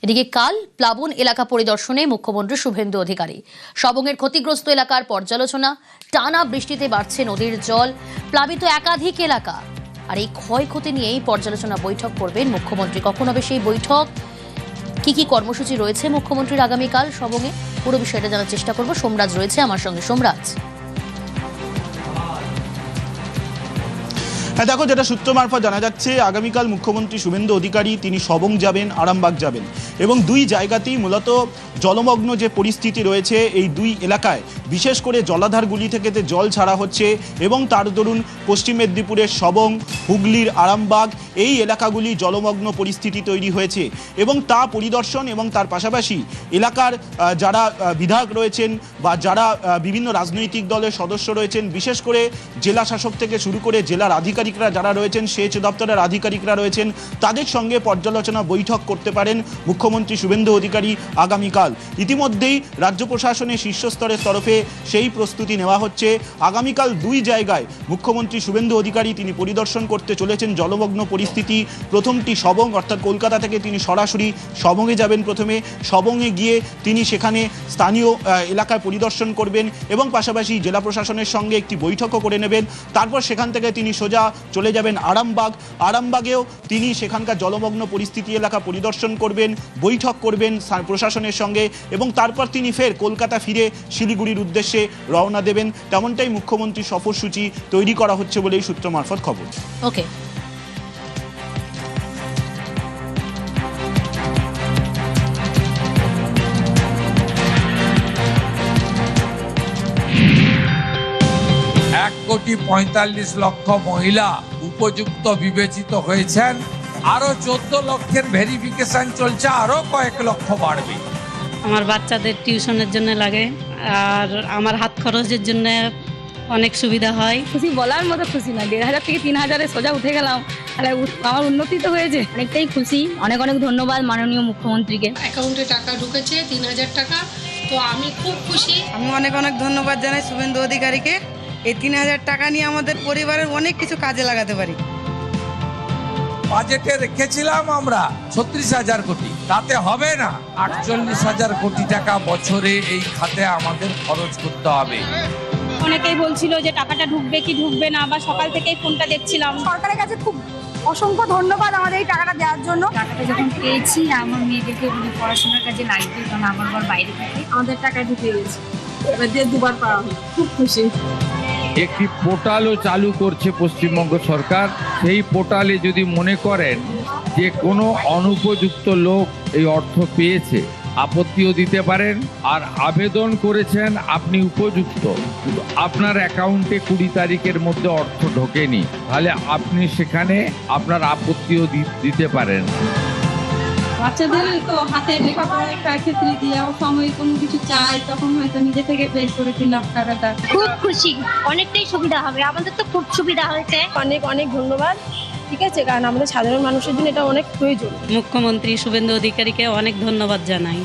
এদিকে কাল প্লাবন এলাকা পরিদর্শনে মুখ্যমন্ত্রী শুভেন্দু অধিকারী। সবংয়ের ক্ষতিগ্রস্ত এলাকার পর্যালোচনা। টানা বৃষ্টিতে বাড়ছে নদীর জল, প্লাবিত একাধিক এলাকা। আর এই ক্ষয়ক্ষতি নিয়েই পর্যালোচনা বৈঠক করবেন মুখ্যমন্ত্রী। কখন হবে সেই বৈঠক, কি কি কর্মসূচি রয়েছে মুখ্যমন্ত্রীর আগামীকাল সবংয়ে, পুরো বিষয়টা জানার চেষ্টা করব। সোমরাজ রয়েছে আমার সঙ্গে। সোমরাজ, হ্যাঁ দেখো, যেটা সূত্র মারফত জানা যাচ্ছে, আগামীকাল মুখ্যমন্ত্রী শুভেন্দু অধিকারী তিনি সবং যাবেন, আরামবাগ যাবেন, এবং দুই জায়গাতেই মূলত জলমগ্ন যে পরিস্থিতি রয়েছে এই দুই এলাকায়, বিশেষ করে জলাধারগুলি থেকে যে জল ছাড়া হচ্ছে এবং তার দরুন পশ্চিম মেদিনীপুরের সবং, হুগলির আরামবাগ এই এলাকাগুলি জলমগ্ন পরিস্থিতি তৈরি হয়েছে এবং তা পরিদর্শন এবং তার পাশাপাশি এলাকার যারা বিধায়ক রয়েছেন বা যারা বিভিন্ন রাজনৈতিক দলের সদস্য রয়েছেন, বিশেষ করে জেলা শাসক থেকে শুরু করে জেলার আধিকারিকরা যারা রয়েছেন, সেচ দপ্তরের আধিকারিকরা রয়েছেন, তাদের সঙ্গে পর্যালোচনা বৈঠক করতে পারেন মুখ্যমন্ত্রী শুভেন্দু অধিকারী আগামীকাল। ইতিমধ্যেই রাজ্য প্রশাসনের শীর্ষস্তরের তরফে সেই প্রস্তুতি নেওয়া হচ্ছে। আগামীকাল দুই জায়গায় মুখ্যমন্ত্রী শুভেন্দু অধিকারী তিনি পরিদর্শন করতে চলেছেন জলমগ্ন পরিস্থিতি। প্রথমটি সবং, অর্থাৎ কলকাতা থেকে তিনি সরাসরি সবংয়ে যাবেন। প্রথমে সবংয়ে গিয়ে তিনি সেখানে স্থানীয় এলাকায় পরিদর্শন করবেন এবং পাশাপাশি জেলা প্রশাসনের সঙ্গে একটি বৈঠকও করে নেবেন। তারপর সেখান থেকে তিনি সোজা চলে যাবেন আরামবাগ। আরামবাগেও তিনি সেখানকার জলমগ্ন পরিস্থিতি এলাকা পরিদর্শন করবেন, বৈঠক করবেন প্রশাসনের সঙ্গে এবং তারপর তিনি ফের কলকাতা ফিরে শিলিগুড়ির উদ্দেশ্যে রওনা দেবেন। তেমনটাই মুখ্যমন্ত্রী সফরসূচি তৈরি করা হচ্ছে বলেই সূত্র মারফত খবর। ওকে। এক কোটি ৪৫ লক্ষ মহিলা উপযুক্ত বিবেচিত হয়েছেন। আরো ১৪ লক্ষের ভেরিফিকেশন চলছে, আরো কয়েক লক্ষ বাড়বে। আমার বাচ্চাদের টিউশনের জন্য লাগে আর আমার হাত খরচের জন্য অনেক সুবিধা হয়। খুশি বলার মতো খুশি না, ১,৫০০ থেকে ৩,০০০ সোজা উঠে গেলাম। আমার উন্নতি তো হয়েছে, অনেকটাই খুশি। অনেক অনেক ধন্যবাদ মাননীয় মুখ্যমন্ত্রীকে। অ্যাকাউন্টে টাকা ঢুকেছে ৩,০০০ টাকা, তো আমি খুব খুশি। আমি অনেক অনেক ধন্যবাদ জানাই শুভেন্দু অধিকারীকে। এই ৩,০০০ টাকা নিয়ে আমাদের পরিবারের অনেক কিছু কাজে লাগাতে পারি। বাজেটে রেখেছিলাম আমরা ৩৬,০০০ কোটি, তাতে হবে না। ৪৮,০০০ কোটি টাকা বছরে এই খাতে আমাদের খরচ করতে হবে। অনেকেই বলছিল যে টাকাটা ঢুকবে কি ঢুকবে না, বা সকাল থেকেই ফোনটা দেখছিলাম। সরকারের কাছে খুব অসংখ্য ধন্যবাদ আমাদের এই টাকাটা দেওয়ার জন্য। টাকাটা যখন পেয়েছি আমার মেয়েদেরকে পড়াশোনার কাজে লাগবে, কারণ আমার ঘর বাইরে থাকে। আমাদের টাকা ঢুকে গেছে, এবার দিয়ে দুবার পাওয়া হলো, খুব খুশি। একটি পোর্টালও চালু করছে পশ্চিমবঙ্গ সরকার। সেই পোর্টালে যদি মনে করেন যে কোনো অনুপযুক্ত লোক এই অর্থ পেয়েছে, আপত্তিও দিতে পারেন। আর আবেদন করেছেন আপনি উপযুক্ত, কিন্তু আপনার অ্যাকাউন্টে ২০ তারিখের মধ্যে অর্থ ঢোকেনি, তাহলে আপনি সেখানে আপনার আপত্তিও দিতে পারেন। বাচ্চাদের তো হাতে লেখাপড়ার ক্ষেত্রে দিয়েও সময় কোনো কিছু চাই, তখন হয়তো নিজে থেকে বের করে দিলাম টাকাটা। খুব খুশি, অনেকটাই সুবিধা হবে, আমাদের তো খুব সুবিধা হয়েছে। অনেক অনেক ধন্যবাদ, ঠিক আছে, কারণ আমাদের সাধারণ মানুষের জন্য এটা অনেক প্রয়োজন। মুখ্যমন্ত্রী শুভেন্দু অধিকারীকে অনেক ধন্যবাদ জানাই।